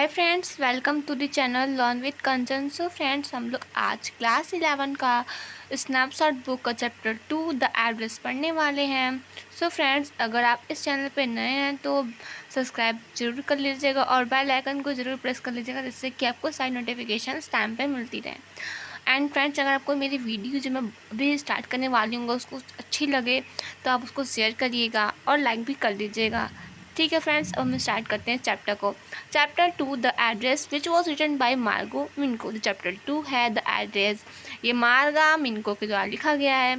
Hi friends, welcome to the channel learn with Kanchan. So friends, हम लोग आज class 11 का स्नैपशॉट बुक का चैप्टर 2 द एड्रेस पढ़ने वाले हैं। सो फ्रेंड्स, अगर आप इस चैनल पे नए हैं तो सब्सक्राइब जरूर कर लीजिएगा और बेल आइकन को ज़रूर प्रेस कर लीजिएगा, जिससे कि आपको सारी नोटिफिकेशन टाइम पे मिलती रहे। एंड फ्रेंड्स, अगर आपको मेरी वीडियो जो मैं अभी स्टार्ट करने वाली हूँ उसको अच्छी लगे तो आप उसको शेयर करिएगा और लाइक भी कर दीजिएगा। ठीक है फ्रेंड्स, अब हम स्टार्ट करते हैं चैप्टर को। Chapter 2 the address which was written by Margot Minco. Chapter 2 है द एड्रेस, ये मार्गा मिनको के द्वारा लिखा गया है।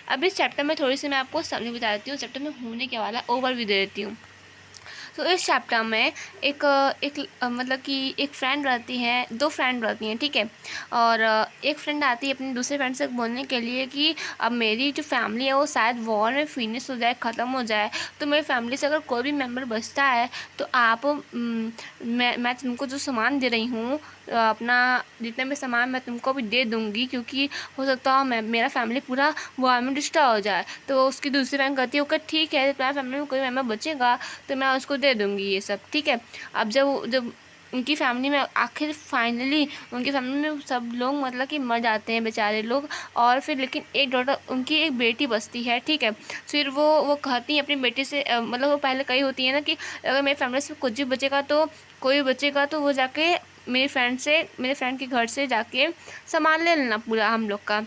अब इस चैप्टर में थोड़ी सी मैं आपको समझ बता देती हूँ, चैप्टर में होने के वाला ओवरव्यू दे देती हूँ। तो इस चैप्टर में मतलब कि एक फ्रेंड रहती है, दो फ्रेंड रहती हैं, ठीक है। और एक फ्रेंड आती है अपने दूसरे फ्रेंड से बोलने के लिए कि अब मेरी जो फैमिली है वो शायद वॉर में फिनिश हो जाए, ख़त्म हो जाए, तो मेरी फैमिली से अगर कोई भी मेम्बर बचता है तो आप मैं तुमको जो सामान दे रही हूँ, अपना जितना भी सामान मैं तुमको भी दे दूँगी, क्योंकि हो सकता है मेरा फैमिली पूरा वॉर में डिस्ट्रॉय हो जाए। तो उसकी दूसरी फ्रेंड कहती है ओके ठीक है, तुम्हारी फैमिली में कोई मेम्बर बचेगा तो मैं उसको दे दूँगी ये सब, ठीक है। अब जब उनकी फैमिली में आखिर फाइनली उनकी फैमिली में सब लोग मतलब कि मर जाते हैं बेचारे लोग, और फिर लेकिन एक डॉटर, उनकी एक बेटी बचती है, ठीक है। फिर वो कहती है अपनी बेटी से, मतलब वो पहले कही होती है ना कि अगर मेरी फैमिली से कुछ भी बचेगा तो कोई बचेगा तो वो जाके मेरे फ्रेंड के घर से जाके सामान ले लेना पूरा हम लोग का।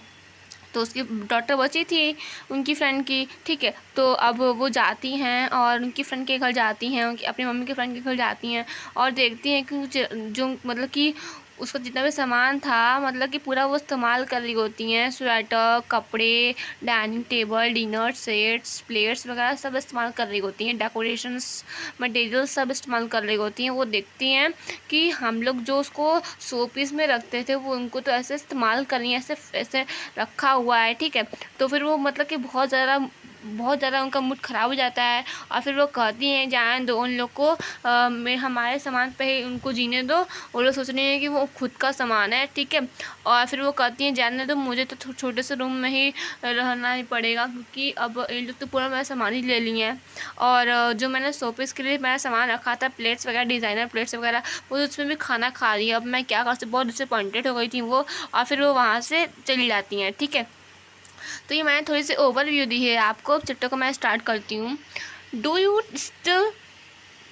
तो उसकी डॉटर बची थी उनकी फ्रेंड की, ठीक है। तो अब वो जाती हैं और उनकी फ्रेंड के घर जाती हैं, उनकी अपनी मम्मी के फ्रेंड के घर जाती हैं और देखती हैं कि जो मतलब कि उसका जितना भी सामान था मतलब कि पूरा वो इस्तेमाल कर रही होती हैं। स्वेटर, कपड़े, dining table, dinner sets, plates वगैरह सब इस्तेमाल कर रही होती हैं। डेकोरेशंस मटेरियल सब इस्तेमाल कर रही होती हैं। वो देखती हैं कि हम लोग जो उसको शो पीस में रखते थे वो उनको तो ऐसे इस्तेमाल कर रही हैं, ऐसे रखा हुआ है, ठीक है। तो फिर वो मतलब कि बहुत ज़्यादा उनका मूड ख़राब हो जाता है और फिर वो कहती हैं जाने दो उन लोग को, हमारे सामान पे ही उनको जीने दो, वो लोग सोच रहे हैं कि वो खुद का सामान है, ठीक है। और फिर वो कहती हैं जाने दो, मुझे तो छोटे से रूम में ही रहना ही पड़ेगा, क्योंकि अब इन लोग तो पूरा मेरा सामान ही ले लिए हैं। और जो मैंने शोपीस के लिए मेरा सामान रखा था, प्लेट्स वगैरह, डिज़ाइनर प्लेट्स वगैरह, वो उसमें भी खाना खा रही है। अब मैं क्या कर सकती, बहुत डिसअपॉइंटेड हो गई थी वो, और फिर वो वहाँ से चली जाती हैं, ठीक है। तो ये मैंने थोड़ी सी ओवरव्यू दी है आपको। चैप्टर को मैं स्टार्ट करती हूँ। Do you still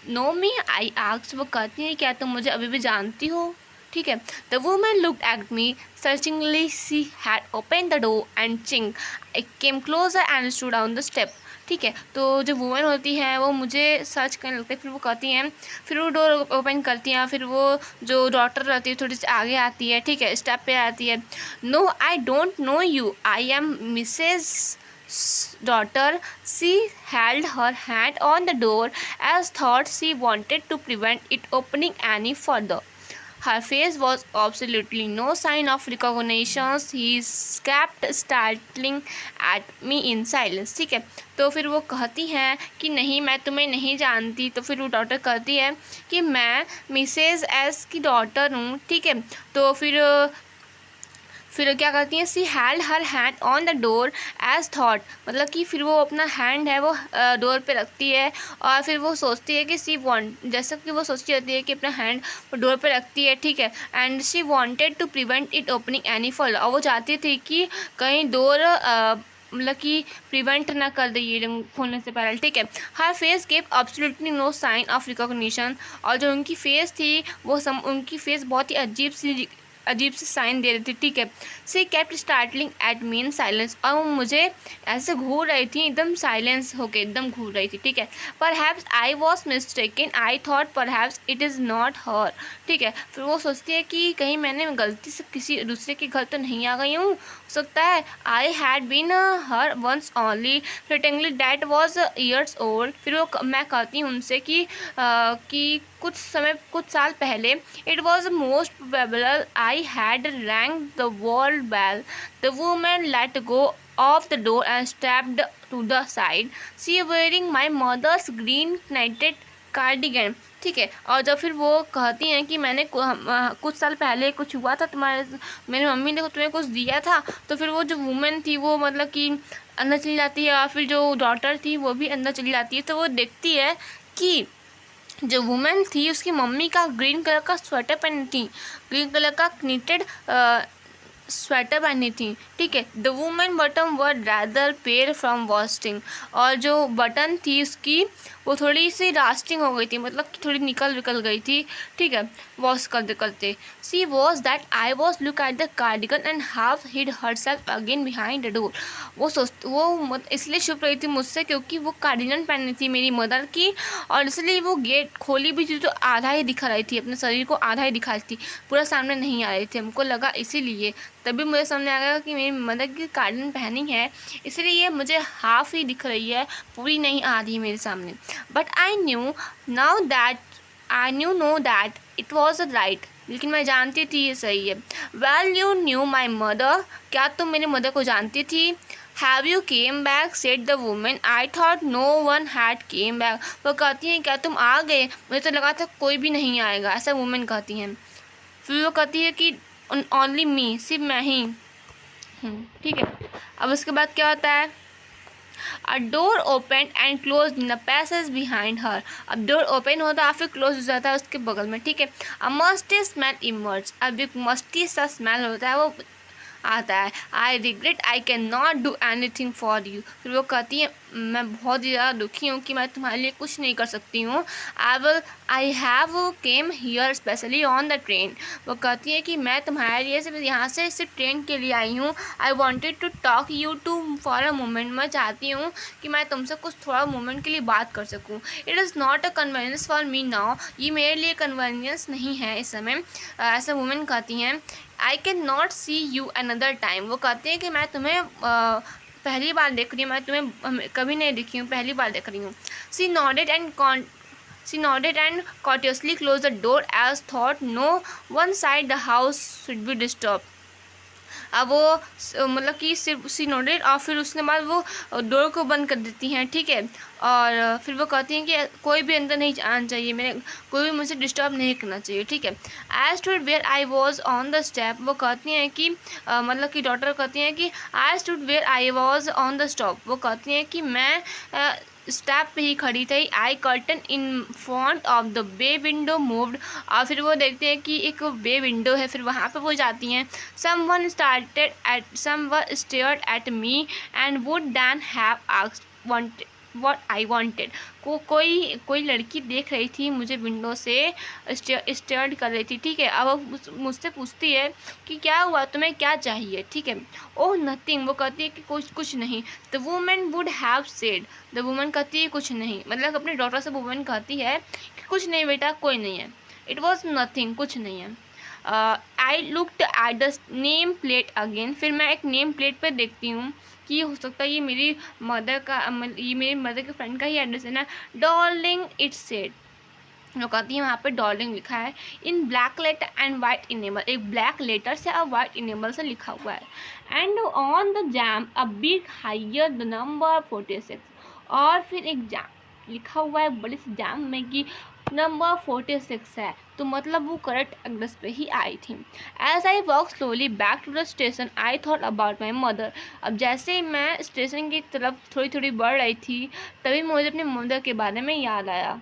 know me, I asked. वो कहती है क्या तुम मुझे अभी भी जानती हो, ठीक है। The woman looked at me searchingly, she had open the door and चिंग I came closer and stood on the step, ठीक है। तो जो वुमन होती है वो मुझे सर्च करने लगती है, फिर वो कहती हैं, फिर वो डोर ओपन करती हैं, फिर वो जो डॉटर रहती है थोड़ी सी आगे आती है, ठीक है, स्टेप पे आती है। No I don't know you, I am Mrs daughter. She held her hand on the door as thought she wanted to prevent it opening any further. Her face was absolutely no sign of recognition. He kept startling at me in silence, ठीक है। तो फिर वो कहती हैं कि नहीं मैं तुम्हें नहीं जानती। तो फिर वो डॉटर कहती है कि मैं मिसेज एस की डॉटर हूँ, ठीक है। तो फिर क्या करती हैं, she held her hand on the door as though, मतलब कि फिर वो अपना हैंड है वो डोर पे रखती है और फिर वो सोचती है कि सी वांट, जैसा कि वो सोचती रहती है कि अपना हैंड वो डोर पे रखती है, ठीक है। And she wanted to prevent it opening any fall, और वो चाहती थी कि कहीं डोर मतलब कि प्रिवेंट ना कर दे ये खोलने से पहले, ठीक है। Her face gave absolutely no sign of recognition, और जो उनकी फेस थी वो उनकी फेस बहुत ही अजीब सी साइन दे रही थी, ठीक है। She kept startling at me in silence, और वो मुझे ऐसे घूर रही थी, एकदम साइलेंस होके एकदम घूर रही थी, ठीक है। Perhaps I was mistaken, I thought perhaps it is not her, ठीक है। फिर वो सोचती है कि कहीं मैंने गलती से किसी दूसरे के घर तो नहीं आ गई हूँ, हो सकता है I had been here once only fleetingly that was years old. फिर वो मैं कहती हूँ उनसे कि कुछ साल पहले, it was most probable I had rang the world bell. The woman let go of the door and stepped to the side, she wearing my mother's green knitted cardigan, ठीक है। और जब फिर वो कहती हैं कि मैंने कुछ साल पहले कुछ हुआ था, मेरी मम्मी ने तुम्हें कुछ दिया था, तो फिर वो जो वुमेन थी वो मतलब कि अंदर चली जाती है और फिर जो डॉटर थी वो भी अंदर चली जाती है। तो वो देखती है कि जो वुमेन थी उसकी मम्मी का ग्रीन कलर का स्वेटर पहनी थी, ग्रीन कलर का निटेड स्वेटर पहनी थी, ठीक है। The women button were rather pale from washing, और जो बटन थी उसकी वो थोड़ी सी रास्टिंग हो गई थी, मतलब कि थोड़ी निकल गई थी, ठीक है, वॉश करते करते। She was that I was look at the cardigan and half hid herself again behind the door. वो इसलिए छुप रही थी मुझसे क्योंकि वो कार्डिगन पहनी थी मेरी मदर की, और इसलिए वो गेट खोली भी थी तो आधा ही दिखा रही थी, अपने शरीर को आधा ही दिखा रही थी, पूरा सामने नहीं आ रही थी। हमको लगा इसीलिए, तभी मुझे सामने आ गया कि मेरी मदर की कार्डिगन पहनी है, इसलिए ये मुझे हाफ ही दिख रही है, पूरी नहीं आ रही मेरे सामने। But I know that it was right, लेकिन मैं जानती थी ये सही है। Well you knew my mother, क्या तुम मेरी मदर को जानती थी। Have you come back said the woman, I thought no one had come back. वो कहती हैं क्या तुम आ गए, मुझे तो लगा था कोई भी नहीं आएगा, ऐसा वुमेन कहती हैं। फिर वो कहती है कि ओनली मी, सिर्फ मैं ही हूँ, ठीक है। अब उसके बाद क्या होता है, अ door open and close in the passage behind her. अब डोर ओपन होता है फिर क्लोज हो जाता है उसके बगल में, ठीक है। अ मस्टी स्मेल इमर्ज, अब एक मस्टी सा स्मेल होता है वो आता है। I regret I can not do any thing for you, फिर वो कहती है मैं बहुत ही ज़्यादा दुखी हूँ कि मैं तुम्हारे लिए कुछ नहीं कर सकती हूँ। I have came here specially on the train, वो कहती है कि मैं तुम्हारे लिए सिर्फ यहाँ से सिर्फ ट्रेन के लिए आई हूँ। I wanted to talk you to for a moment, मैं चाहती हूँ कि मैं तुमसे कुछ थोड़ा मोमेंट के लिए बात कर सकूँ। It is not a convenience for me now, ये मेरे लिए कन्वीनियंस नहीं है इस समय, ऐसा वुमेन कहती हैं। I can not see you another time, वो कहते हैं कि मैं तुम्हें पहली बार देख रही हूँ, मैं तुम्हें कभी नहीं देखी हूँ, पहली बार देख रही हूँ। सी nodded and courteously closed the door as thought no one side the house should be disturbed। अब वो मतलब कि सिर्फ सी नोडेड और फिर उसके बाद वो डोर को बंद कर देती हैं, ठीक है। और फिर वो कहती हैं कि कोई भी अंदर नहीं आना चाहिए, मेरे कोई भी मुझे डिस्टर्ब नहीं करना चाहिए, ठीक है। I stood where I was on the step, वो कहती हैं कि मतलब कि डॉटर कहती हैं कि I stood where I was on the stop, वो कहती हैं कि मैं स्टैप पे ही खड़ी थी। A curtain in front of the bay window moved, और फिर वो देखते हैं कि एक बे विंडो है, फिर वहाँ पे वो जाती हैं। Someone stared at me and would then have asked what I wanted, कोई लड़की देख रही थी मुझे विंडो से, स्टेयर्ड कर रही थी, ठीक है। अब वो मुझसे पूछती है कि क्या हुआ, तुम्हें क्या चाहिए, ठीक है। ओह नथिंग, वो कहती है कि कुछ नहीं। The women would have said, the woman कहती है कुछ नहीं, मतलब अपनी डॉटर से वुमन कहती है कि कुछ नहीं बेटा, कोई नहीं है। इट वॉज नथिंग, कुछ नहीं है। I looked at the name plate again, फिर मैं एक नेम प्लेट पर देखती हूँ कि हो सकता है ये मेरी मदर के फ्रेंड का ही एड्रेस है ना। डार्लिंग इट सेड, वो कहती है वहाँ पे डार्लिंग लिखा है in black letter and white enamel, एक ब्लैक लेटर से और वाइट इनेबल से लिखा हुआ है। And on the jamb a big higher the number 46, और फिर एक जैम लिखा हुआ है बड़ी सी जैम में कि नंबर 46 है, तो मतलब वो करेक्ट एड्रेस पे ही आई थी। As I walk slowly back to the station I thought about my mother, अब जैसे मैं स्टेशन की तरफ थोड़ी थोड़ी बढ़ रही थी तभी मुझे अपने मदर के बारे में याद आया।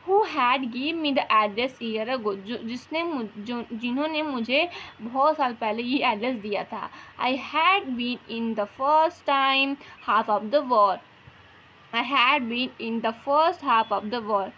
Who had give me the address year ago, जिन्होंने मुझे बहुत साल पहले ये एड्रेस दिया था। I had been in the first time half of the war, I had been in the first half of the war,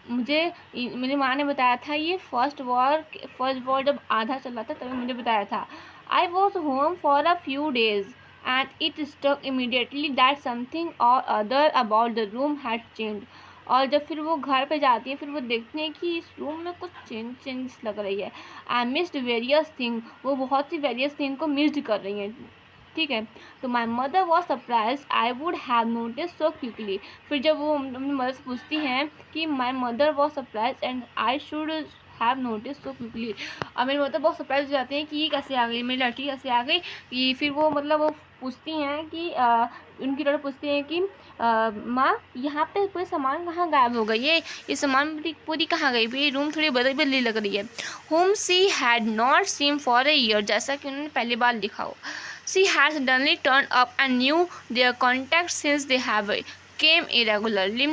मुझे मेरी माँ ने बताया था ये फर्स्ट वॉर जब आधा चल रहा था तभी मुझे बताया था। I was home for a few days and it struck immediately that something or other about the room had changed, और जब फिर वो घर पे जाती है फिर वो देखती है कि इस रूम में कुछ चेंज लग रही है। आई मिस्ड वेरियस थिंग, वो बहुत सी वेरियस थिंग को मिस्ड कर रही हैं, ठीक है। तो my mother was surprise I would have notice so quickly, फिर जब वो अपनी मदर से पूछती हैं कि my mother was surprise and I should have notice so quickly, और मेरी मदर बहुत सरप्राइज हो जाती हैं कि ये कैसे आ गई, मेरी लड़की कैसे आ गई। कि फिर वो मतलब वो पूछती हैं कि उनकी डॉटर पूछती हैं कि माँ यहाँ पे पूरे सामान कहाँ गायब हो गई है, ये सामान पूरी कहाँ गई, ये रूम थोड़ी बदली लग रही है। Home she had not seen for a year, जैसा कि उन्होंने पहली बार लिखा हो। She had suddenly turn up and knew their contact since they have came irregularly,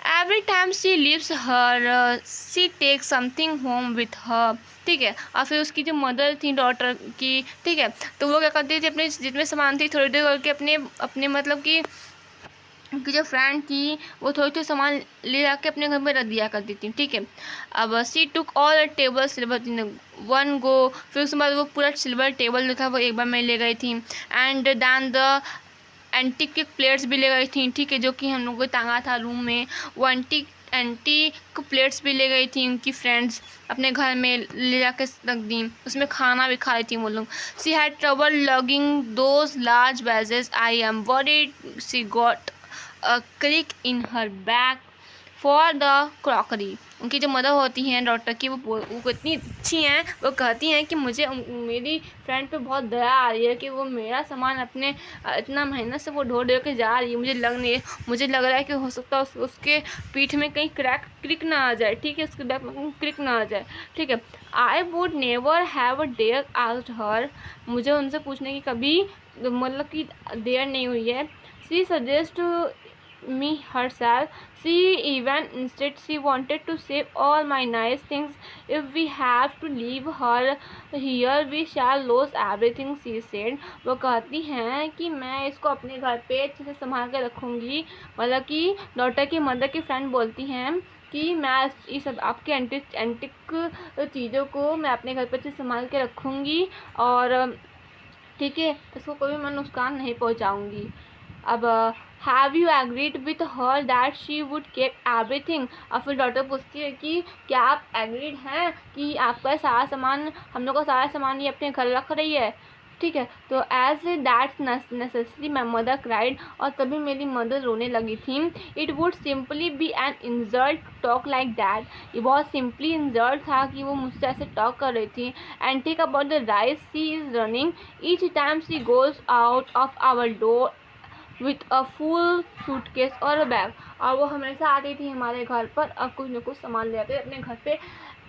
every time she leaves her she take something home with her, ठीक है। और फिर उसकी जो मदर थी डॉटर की, ठीक है, तो वो क्या करती थी, अपने जितने सामान थी थोड़ी देर करके अपने अपने मतलब कि उनकी जो फ्रेंड थी वो थोड़ी थोड़ी सामान ले जाके अपने घर में रख दिया करती थी, ठीक है। अब she took all table silver in one go, फिर उसके बाद वो पूरा सिल्वर टेबल जो था वो एक बार में ले गई थी। एंड दैन द एंटीक की प्लेट्स भी ले गई थी, ठीक है, जो कि हम लोग को टांगा था रूम में। वो एंटीक प्लेट्स भी ले गई थी उनकी फ्रेंड्स, अपने घर में ले जाके रख दी, उसमें खाना भी खा रही थी वो लोग। She had trouble lugging those large badges, I am worried she got a click in her bag for the crockery। उनकी जो मदर होती हैं डॉक्टर की, वो इतनी अच्छी हैं, वो कहती हैं कि मुझे मेरी फ्रेंड पे बहुत दया आ रही है कि वो मेरा सामान अपने इतना मेहनत से वो ढो के जा रही है। मुझे लग रहा है कि हो सकता है उसके पीठ में कहीं क्रिक ना आ जाए, ठीक है, उसके बैक में कहीं क्रिक ना आ जाए, ठीक है। I would never have dare asked her, मुझे उनसे पूछने की कभी मतलब कि देर नहीं हुई है। She suggest me herself, she even instead she wanted to save all my nice things, if we have to leave her here we shall lose everything, she said। वो कहती हैं कि मैं इसको अपने घर पे अच्छे से संभाल के रखूँगी, मतलब कि डॉटर की मदर की फ्रेंड बोलती हैं कि मैं ये सब आपके एंटिक चीज़ों को मैं अपने घर पे अच्छे से संभाल के रखूँगी, और ठीक है, इसको कोई भी मैं नुकसान नहीं पहुँचाऊँगी। अब have you agreed with her that she would keep everything, और फिर डॉक्टर पूछती है कि क्या आप एग्रीड हैं कि आपका सारा सामान, हम लोग का सारा सामान ये अपने घर रख रही है, ठीक है। तो as that's necessary my mother cried, और तभी मेरी मदर रोने लगी थी। It would simply be an insult talk like that, ये बहुत सिंपली इंसल्ट था कि वो मुझसे ऐसे टॉक कर रही थी। And take about the rice she is running each time she goes out of our door with a full suitcase और अ बैग, और वो हमेशा आती थी हमारे घर पर और कुछ न कुछ सामान ले आते अपने घर पे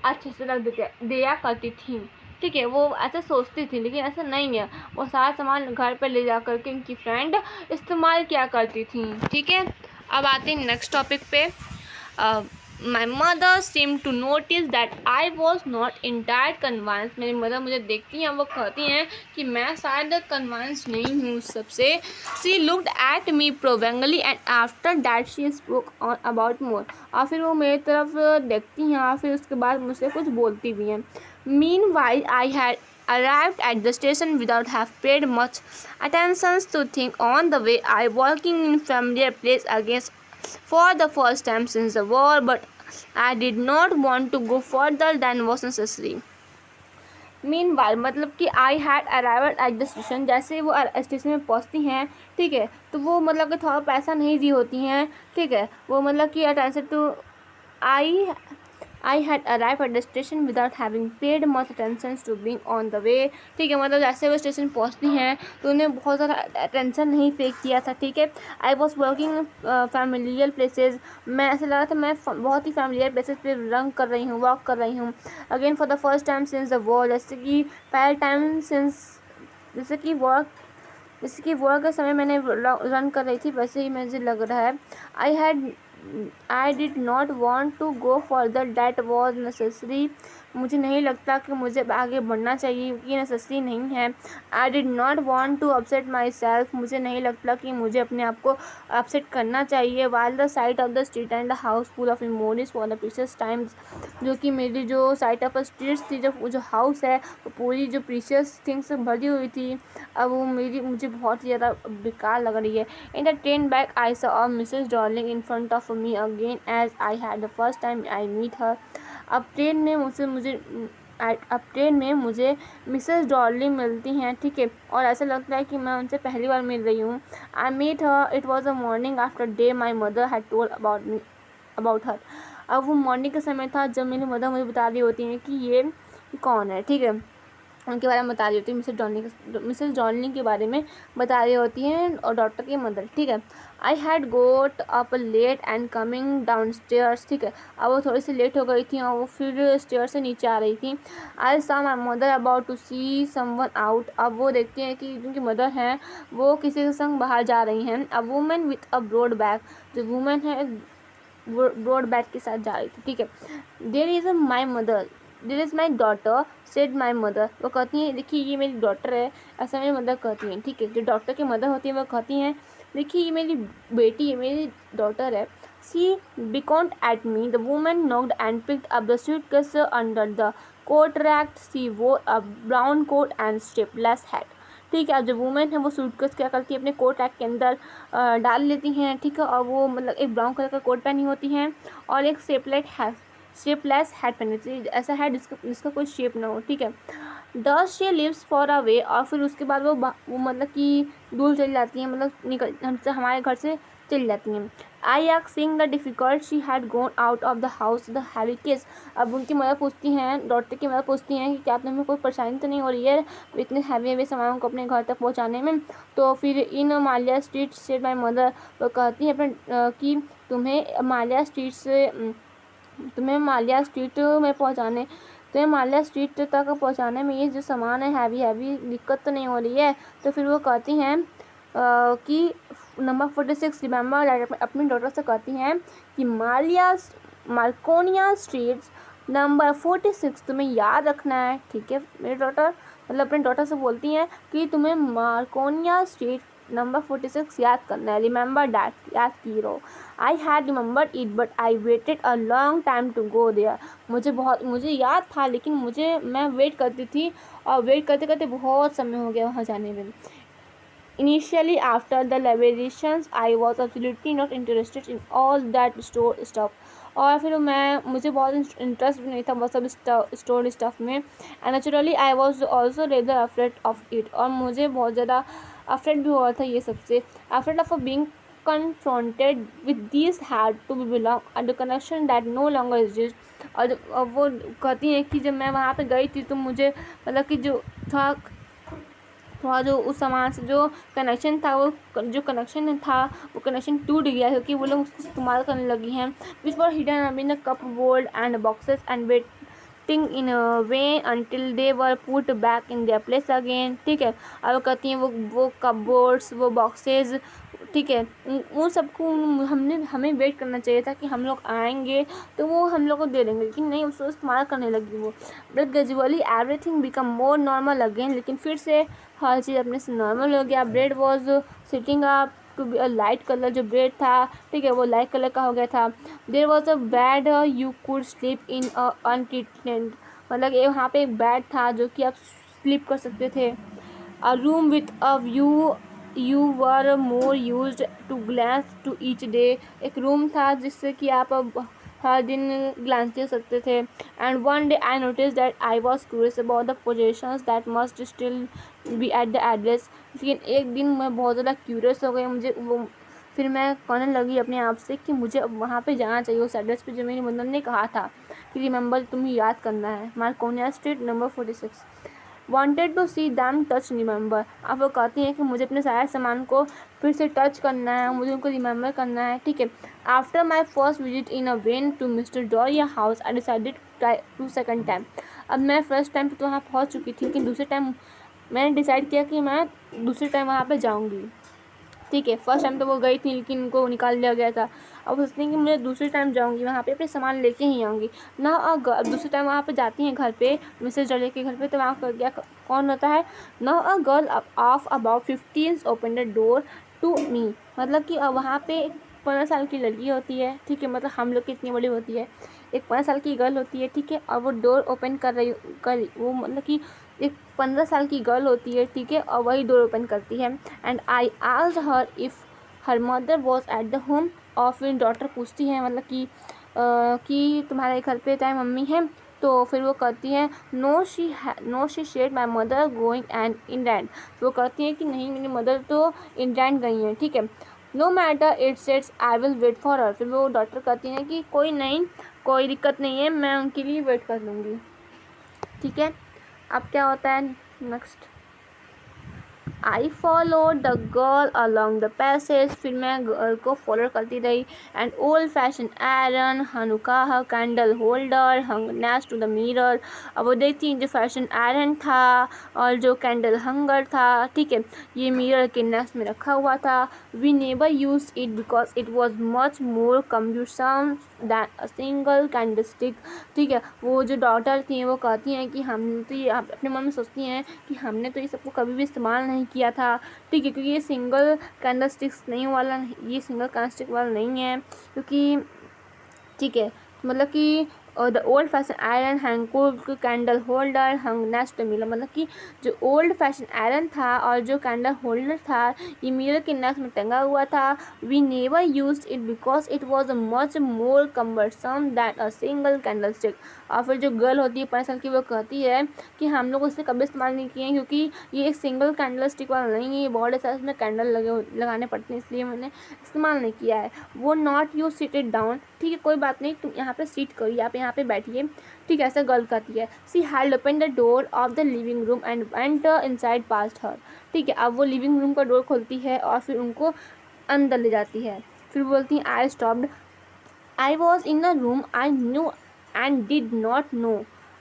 अच्छे से रख दिया करती थी, ठीक है। वो ऐसा सोचती थी, लेकिन ऐसा नहीं है, वो सारा सामान घर पर ले जा करके उनकी फ्रेंड इस्तेमाल किया करती थी, ठीक है। अब आते हैं नेक्स्ट टॉपिक पे। My mother seem to notice that I was not entire convince, मेरी मदर मुझे देखती हैं, वो कहती हैं कि मैं शायद कन्विंस नहीं हूँ उस सबसे। She looked at me probingly and after that she spoke on about more, और फिर वो मेरी तरफ देखती हैं और फिर उसके बाद मुझसे कुछ बोलती भी हैं। Mean while I had arrived at the station without have paid much attention to think on the way I walking in familiar place against for the first time since the war, but I did not want to go further than was necessary। Meanwhile मतलब कि I had arrived at the station, जैसे वो station में पहुंचती हैं, ठीक है, तो वो मतलब कि थोड़ा पैसा नहीं दी होती हैं, ठीक है। वो मतलब कि attention to I had arrive at the station without having paid much attention to being on the way, ठीक है, मतलब जैसे वो स्टेशन पहुंचती हैं तो उन्हें बहुत ज़्यादा अटेंशन नहीं पे किया था, ठीक है। I was working familiar places, मैं ऐसा लगा था मैं बहुत ही फैमिलियर प्लेसेज पे रन कर रही हूँ, वॉक कर रही हूँ। Again for the first time since the war, जैसे कि पहले टाइम सिंस जैसे कि वर्क के समय मैंने रन कर रही थी, वैसे ही मुझे लग रहा है। I did not want to go further, that was necessary, मुझे नहीं लगता कि मुझे आगे बढ़ना चाहिए, ये नेसेसरी नहीं है। I did not want to upset myself, मुझे नहीं लगता कि मुझे अपने आप को अपसेट करना चाहिए। While the site of the street and the house full of memories for the precious times, जो कि मेरी जो साइट ऑफ स्ट्रीट्स थी, जो हाउस है, वो पूरी जो प्रीशियस थिंग्स से भरी हुई थी, अब वो मुझे बहुत ही ज़्यादा बेकार लग रही है। In the train back I saw Mrs Darling in front of me again as I had the first time I meet her. अब ट्रेन में मुझे मिसेस डॉर्लिंग मिलती हैं, ठीक है, और ऐसा लगता है कि मैं उनसे पहली बार मिल रही हूँ। I meet her, it was a morning after day my mother had told about her. अब वो मॉर्निंग का समय था जब मेरी मदर मुझे बता रही होती हैं कि ये कौन है, ठीक है, उनके बारे में बता रही होती है, मिसेस डॉर्लिंग के बारे में बता रही होती हैं, और डॉक्टर की मदर, ठीक है। I had got up late and coming down stairs, ठीक है, अब वो थोड़ी सी लेट हो गई थी और वो फिर स्टेयर से नीचे आ रही थी। I saw my mother about to see someone out, अब वो देखती हैं कि जिनकी मदर हैं वो किसी के संग बाहर जा रही हैं। A women with a broad bag, जो वुमेन है ब्रॉड बैग के साथ जा रही थी, ठीक है। There is my mother, there is my daughter, said my mother. वो कहती हैं देखिए ये मेरी डॉटर है, ऐसा मेरी मदर कहती हैं, ठीक है। जो डॉक्टर की मदर होती है वो कहती हैं देखिए ये मेरी बेटी है, मेरी डॉटर है। She beckoned at me. The woman knocked and picked up the suitcase under the coat rack. She wore a brown coat and strapless hat. ठीक है। अब जो वुमेन है वो सूटकेस क्या करती है, अपने कोट रैक के अंदर डाल लेती हैं, ठीक है। और वो मतलब एक ब्राउन कलर का कोट पहनी होती हैं और एक शेपलेस हैट पहनी होती है, ऐसा है जिसका कोई शेप ना हो, ठीक है। दस शी लिव्स फॉर अवे, और फिर उसके बाद वो मतलब कि दूर चली जाती हैं, मतलब निकल हमसे हमारे घर से चली जाती हैं। I asked seeing the difficult she had gone out of the house the heavy case. अब उनकी मदर पूछती हैं, डॉक्टर की मदर पूछती हैं कि क्या तुम्हें कोई परेशानी तो नहीं हो रही है इतने हैवी सामानों को अपने घर तक पहुंचाने में। तो फिर इन माल्या स्ट्रीट से माई मदर, वो कहती है अपने कि तुम्हें माल्या स्ट्रीट तक पहुंचाने में ये जो सामान है हैवी दिक्कत तो नहीं हो रही है। तो फिर वो कहती हैं कि नंबर 46 रिमेंबर, अपनी डॉटर से कहती हैं कि मार्कोनिया स्ट्रीट नंबर 46 तुम्हें याद रखना है, ठीक है। मेरी डॉटर मतलब अपने डॉटर से बोलती हैं कि तुम्हें मार्कोनिया स्ट्रीट नंबर 46 याद करना है, रिमेंबर डैट, याद की रहो। I had remembered it but I waited a long time to go there. मुझे याद था लेकिन मैं वेट करती थी और वेट करते करते बहुत समय हो गया वहाँ जाने में। Initially, after the liberations, I was absolutely not interested in all that store stuff. और फिर मुझे बहुत इंटरेस्ट भी नहीं था वो सब स्टोर स्टफ में। And naturally I was also rather afraid of it, और मुझे बहुत ज़्यादा अफ्रेड भी हुआ था ये सबसे। Afraid of being confronted with these had to be belong and the connection that no longer exists। और वो कहती हैं कि जब मैं वहाँ पे गई थी तो मुझे मतलब कि जो था थोड़ा जो उस सामान से जो कनेक्शन था वो कनेक्शन टूट गया, क्योंकि वो लोग उसको इस्तेमाल करने लगी हैं। Which were hidden among the cupboard and boxes and waiting in vain until they were put back in their place again, ठीक है। और वो कहती हैं वो कप बोर्ड्स, वो बॉक्सेस, ठीक है, उन सबको हमें वेट करना चाहिए था कि हम लोग आएंगे तो वो हम लोग को दे देंगे, लेकिन नहीं, उसको इस्तेमाल करने लगी वो। But gradually everything become more normal again, लेकिन फिर से हर चीज़ अपने से नॉर्मल हो गया। Bread was sitting up to be a light colour, जो ब्रेड था, ठीक है, वो लाइट कलर का हो गया था। There was a bed you could sleep in untreated, मतलब ये वहाँ पे एक बेड था जो कि आप स्लीप कर सकते थे। A room with a view you were more use to glance to each day, एक रूम था जिससे कि आप हर दिन ग्लांस दे सकते थे। And one day I notice that I was curious about the possessions that must still be at the address. लेकिन एक दिन मैं बहुत ज़्यादा क्यूरियस हो गई, फिर मैं कहने लगी अपने आप से कि मुझे अब वहाँ पे जाना चाहिए, उस एड्रेस पे जो मेरी मदर ने कहा था कि रिमेंबर तुम्हें याद करना है, Marconia street number 46। Wanted to see them touch remember, अब वो कहती हैं कि मुझे अपने सारे सामान को फिर से टच करना है, मुझे उनको रिमेंबर करना है, ठीक है। After my first visit in a vain to mister Doria house I decided to second time. अब मैं फर्स्ट टाइम तो वहाँ पहुँच चुकी थी, लेकिन दूसरे टाइम मैंने डिसाइड किया कि मैं दूसरे टाइम वहाँ पर जाऊँगी, ठीक है। फर्स्ट टाइम तो वो गई थी लेकिन उनको निकाल लिया गया था। अब सोचती हैं कि मैं दूसरे टाइम जाऊँगी वहाँ पे, अपने सामान लेके ही आऊँगी ना। अब दूसरे टाइम वहाँ पे जाती हैं घर पे, मिसेस डॉलिया के घर पे, तो वहाँ क्या कौन होता है, now a girl of about 15 open the door to me, मतलब कि वहाँ पे 15 साल की लड़की होती है, ठीक है, मतलब हम लोग की इतनी बड़ी होती है, एक 15 साल की गर्ल होती है, ठीक है। और वो डोर ओपन कर वो मतलब कि एक 15 साल की गर्ल होती है, ठीक है, और वही डोर ओपन करती है। And I asked her if her mother was at the home, और फिर डॉटर पूछती है मतलब कि तुम्हारे घर पे चाहे मम्मी है, तो फिर वो कहती हैं no she shed my mother going and England, वो कहती हैं कि नहीं, मेरी मदर तो इंग्लैंड गई हैं, ठीक है। No matter it sets I will wait for her, फिर वो डॉक्टर कहती हैं कि कोई दिक्कत नहीं है, मैं उनके लिए वेट कर लूँगी, ठीक है। अब क्या होता है next. I follow the girl along the passage, फिर मैं गर्ल को फॉलो करती रही। And old fashion iron Hanukkah candle holder hung next to the mirror. अब वो देखती हैं जो फैशन आयरन था और जो कैंडल हंगर था, ठीक है, ये मिरर के नेक्स्ट में रखा हुआ था। We never use it because it was much more cumbersome than a single candle stick, ठीक है। वो जो डॉटर थी वो कहती हैं कि हम तो ये अपने मन में सोचती हैं कि हमने तो ये सबको कभी भी इस्तेमाल नहीं किया था, ठीक है, क्योंकि ये सिंगल कैंडल स्टिक्स नहीं वाला, ये सिंगल कैंडल स्टिक वाला नहीं है, क्योंकि ठीक है, मतलब कि the old fashion iron hang candle holder hung next mirror, मतलब कि जो ओल्ड फैशन आयरन था और जो कैंडल होल्डर था ये मिरर के नेक्स्ट में टंगा हुआ था। We never use it because it was a much more cumbersome that a single candle stick. और फिर जो गर्ल होती है 5 साल की वो कहती है कि हम लोग उससे कभी इस्तेमाल नहीं किए हैं, क्योंकि ये एक सिंगल कैंडल स्टिक वाला नहीं है, ये बहुत साइज में कैंडल लगाने पड़ते हैं, इसलिए मैंने इस्तेमाल नहीं किया है। वो नॉट यू सिटेड डाउन, ठीक है, कोई बात नहीं, तुम यहाँ पे सीट करिए, आप यहाँ पे बैठिए, ठीक है, ऐसा गर्ल कहती है। She had open the door of the living room and went inside past her, ठीक है। अब वो लिविंग रूम का डोर खोलती है और फिर उनको अंदर ले जाती है। फिर बोलती हैं I stopped, I was in the room, I knew and did not know.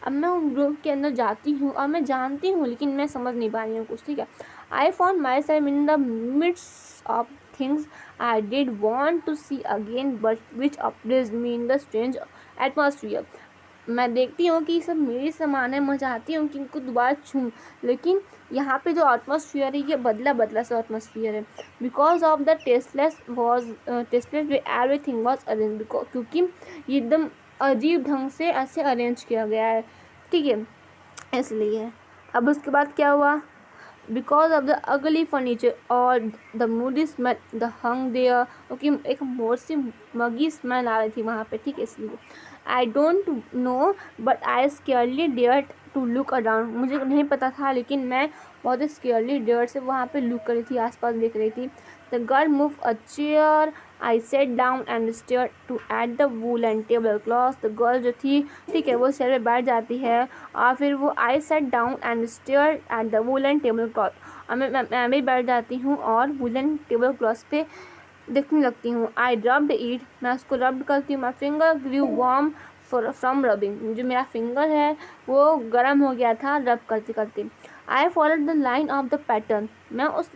अब मैं उन रूम के अंदर जाती हूँ और मैं जानती हूँ लेकिन मैं समझ नहीं पा रही हूँ कुछ, ठीक है। I found myself in the midst of things I did want to see again but which pleased me in the strange atmosphere। मैं देखती हूँ कि ये सब मेरी सामान है, मैं चाहती हूँ कि इनको दोबारा छूँ, लेकिन यहाँ पे जो एटमॉस्फेयर है ये बदला सा एटमॉस्फेयर है। Because of the tasteless way everything was arrange, क्योंकि ये एकदम अजीब ढंग से ऐसे अरेंज किया गया है, ठीक है, इसलिए। अब उसके बाद क्या हुआ, because of the ugly furniture और the moody smell the hung there, क्योंकि एक मोर सी मगी स्मेल आ रही थी वहाँ पे, ठीक है, इसलिए। I don't know but I scarcely dare to look around, मुझे नहीं पता था लेकिन मैं बहुत स्केयरली डेयर से वहाँ पे लुक कर रही थी, आसपास देख रही थी। The girl move a chair, I set down and stare to at the wool and table cloth. The girl जो थी, ठीक है, वो चेयर पे बैठ जाती है और फिर वो I set down and stared at the wool and table cloth, और मैं भी बैठ जाती हूँ और वूलन टेबल क्लॉथ पे देखने लगती हूँ। आई रब्ड इट, मैं उसको रब्ड करती हूँ। My finger grew warm from rubbing, जो मेरा फिंगर है वो गर्म हो गया था रब करते करते। I followed the line of the pattern, मैं उस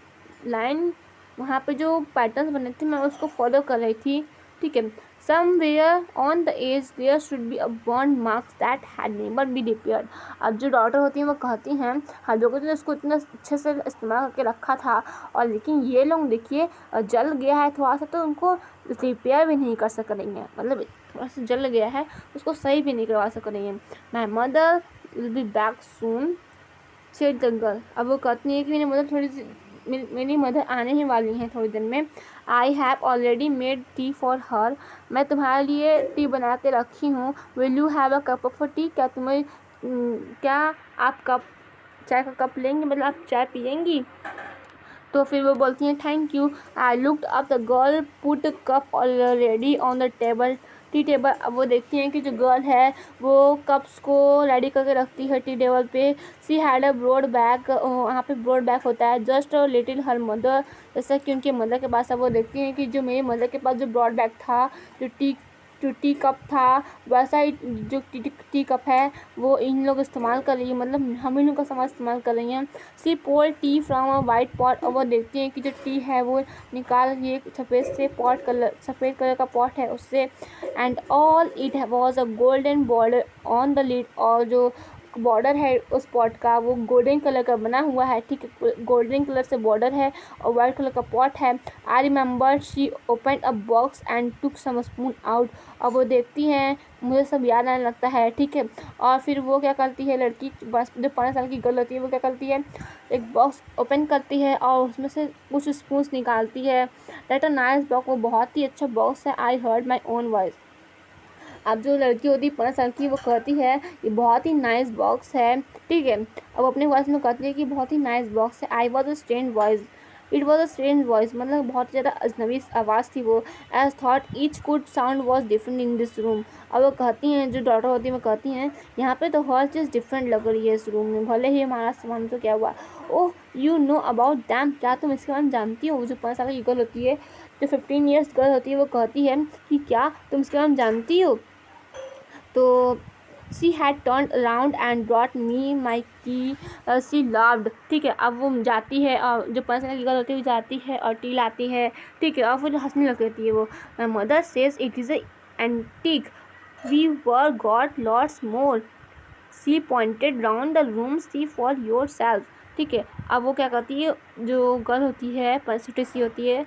लाइन वहाँ पे जो पैटर्न बने थे मैं उसको फॉलो कर रही थी, ठीक है। Somewhere on the edge there should be a bond marks that had never be repaired. अब जो डॉटर होती हैं वो कहती हैं हम लोगों ने उसको इतना अच्छे से इस्तेमाल करके रखा था और लेकिन ये लोग देखिए जल गया है थोड़ा सा तो उनको रिपेयर भी नहीं कर सक रही हैं, मतलब थोड़ा सा जल गया है उसको सही भी नहीं करवा सक रही हैं। My mother will be back soon said the girl. अब वो कहती है कि मेरी मदर आने ही वाली हैं थोड़ी देर में। I have already made tea for her, मैं तुम्हारे लिए टी बना के रखी हूँ। Will you have a cup of T, क्या आप चाय का कप लेंगे, मतलब आप चाय पियेंगी। तो फिर वो बोलती हैं thank you. I looked up, the girl put cup already on the table, tea table. अब वो देखती हैं कि जो गर्ल है वो कप्स को रेडी करके रखती है टी टेबल पे। She had a broad bag, वहाँ पे ब्रॉड बैग होता है, जस्ट लिटिल हर मदर, जैसा कि उनके मदर के पास। अब वो देखती हैं कि जो मेरी मदर के पास जो ब्रॉड बैग था, जो टी कप था, वैसा ही जो टी कप है वो इन लोग इस्तेमाल कर रही है, मतलब हम इन लोग का सामान इस्तेमाल कर रही हैं। She poured tea from a white pot, और वो देखती हैं कि जो टी है वो निकाल रही है सफ़ेद कलर का पॉट है उससे। And all it was a golden border on the lid, और जो बॉर्डर है उस पॉट का वो गोल्डन कलर का बना हुआ है, ठीक है, गोल्डन कलर से बॉर्डर है और वाइट कलर का पॉट है। I remember she open a box and took some spoon out. अब वो देखती हैं, मुझे सब याद आने लगता है, ठीक है। और फिर वो क्या करती है, लड़की जो 5 साल की गर्ल होती है वो क्या करती है, एक बॉक्स ओपन करती है और उसमें से कुछ स्पून्स निकालती है। दैट अ नाइस बॉक्स, वो बहुत ही अच्छा बॉक्स है। I heard my own voice. अब जो लड़की होती है 5 साल की वो कहती है ये बहुत ही नाइस बॉक्स है, ठीक है। अब अपने वॉइस में कहती है कि बहुत ही नाइस बॉक्स है। I was a strange voice, it was a strange voice, मतलब बहुत ज़्यादा अजनबी आवाज़ थी वो। As thought each could sound was different in this room. अब वो कहती हैं, जो डॉटर होती है वो कहती हैं, यहाँ पे तो हर चीज़ डिफरेंट लग रही है इस रूम में, भले ही हमारा सामान तो क्या हुआ। Oh you know about them, क्या तुम इसके बारे में जानती हो। जो 5 साल की गर्ल होती है, जो 15 ईयर्स गर्ल होती है, वो कहती है कि क्या तुम इसके बारे में जानती हो। तो she had turn around and brought me my key, she loved. ठीक है, अब वो जाती है और जो 5 साल की गर्ल होती है वो जाती है और टी लाती है। ठीक है, और फिर हंसने लग जाती है वो। Mother says it is antique, we were got lots more, see pointed round the room, see for yourself. ठीक है, अब वो क्या कहती है, जो गर्ल होती है, छोटी सी होती है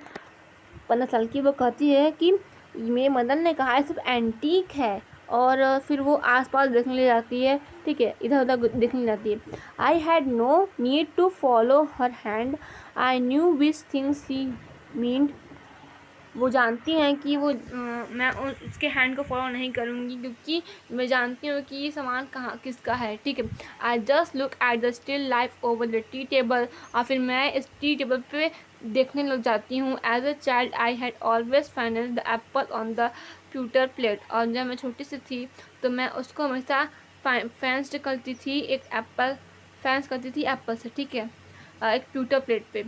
15 साल की, वो कहती है कि मेरे मदर ने कहा है सब एंटीक है। और फिर वो आसपास देखने लग जाती है। ठीक है, इधर उधर देखने लग जाती है। I had no need to follow her hand, I knew which things she meant. वो जानती हैं कि वो मैं उसके हैंड को फॉलो नहीं करूँगी, क्योंकि मैं जानती हूँ कि ये सामान कहाँ किसका है। ठीक है, I just look at the still life over the tea table, और फिर मैं इस टी टेबल पे देखने लग जाती हूँ। As a child I had always find the apple on the pewter plate, और जब मैं छोटी सी थी तो मैं उसको हमेशा फेंस्ड करती थी, एक एप्पल फेंस करती थी एप्पल से। ठीक है, एक प्यूटर प्लेट पे।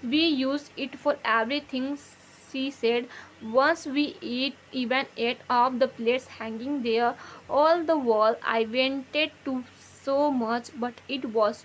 We use it for everything, she said. Once we even ate off the plates hanging there all the wall. I wanted to so much, but it was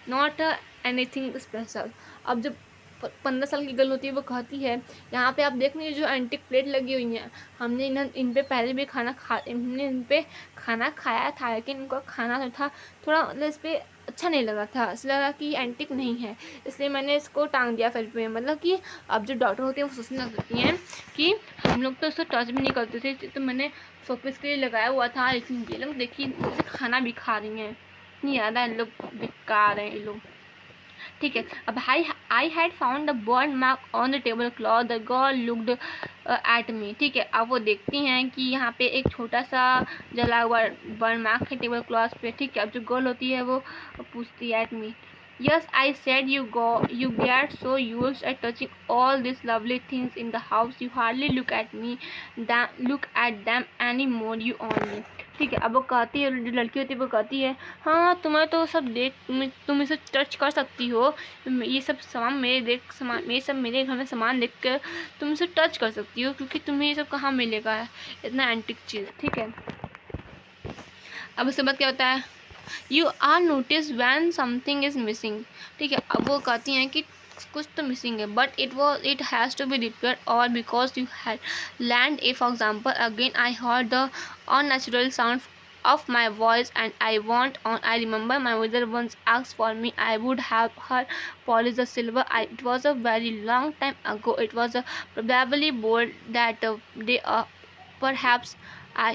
not anything special. अब जब 15 साल की girl होती है, वो कहती है, यहाँ पे आप देख लीजिए जो एंटीक प्लेट लगी हुई हैं, हमने इन पे पहले भी हमने इन पे खाना खाया था, लेकिन इनका खाना जो था थोड़ा मतलब इस पर अच्छा नहीं लगा था, इसलिए लगा कि एंटिक नहीं है, इसलिए मैंने इसको टांग दिया फ्रिज में। मतलब कि अब जो डॉक्टर होते हैं वो सोचने लग जाती हैं कि हम लोग तो इसको टच भी नहीं करते थे, तो मैंने शोपीस के लिए लगाया हुआ था, लेकिन ये लोग देखिए खाना भी खा रही हैं, इतनी ज़्यादा इन लोग बेकार हैं ये लोग। ठीक है, अब I had found the burn mark on the table cloth, the girl looked at मी। ठीक है, अब वो देखती हैं कि यहाँ पे एक छोटा सा जला हुआ बर्न मार्क है टेबल क्लॉथ पे। ठीक है, अब जो गर्ल होती है वो पूछती है at me. Yes, I said you get so used at touching all these lovely things in the house, you hardly look at them anymore, you only. ठीक है, अब वो कहती है, जो लड़की होती है वो कहती है, हाँ तुम्हें तो सब तुम इसे टच कर सकती हो, ये सब सामान मेरे घर में सामान देख कर तुम इसे टच कर सकती हो, क्योंकि तुम्हें ये सब कहाँ मिलेगा इतना एंटिक चीज़। ठीक है, अब उसके बाद क्या होता है, you are notice when something is missing. ठीक है, अब वो कहती हैं कि कुछ तो मिसिंग है, but it has to be repair, और because you had land a for example again I heard the unnatural sound of my voice and I remember my mother once asked for me, I would have her polish the silver. It was a very long time ago. It was probably bold that day, perhaps I